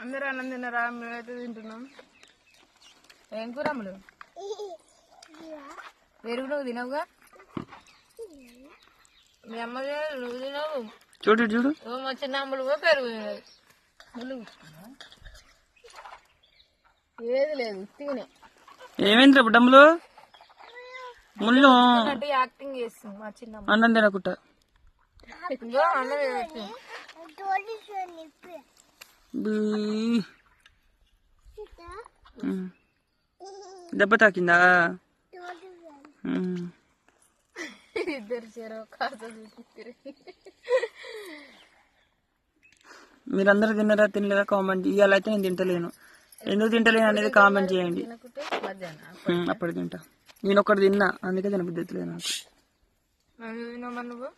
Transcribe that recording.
అందరూ అన్నం తిన్నారా? మేమైతే తింటున్నాం. ఏం కూర అమ్ములు? పెరుగు నువ్వు తినవుగా? మీ అమ్మ నువ్వు తినవు. చూడు చూడు మా చిన్న అమ్ములు పెరుగు ఏది లేదు తినే. ఏమైంది బుడ్డమ్మలు? ముళ్ళు యాక్టింగ్ చేస్తుంది మా చిన్న అన్నం తినకుట్ట. దెబ్బ తాకిందా? ఇద్దరు చెరవ కాస్త చూపిస్తారు. మీరందరూ తిన్నారా తినలేదా కామెంట్. ఇవాళ అయితే నేను తింటలేను. ఎందుకు తింటలేను అనేది కామెంట్ చేయండి. అప్పుడు తింటా. నేను ఒక్కటి తిన్నా అందుకే తినబుద్ధి అవుతలేదు నాకు. నువ్వు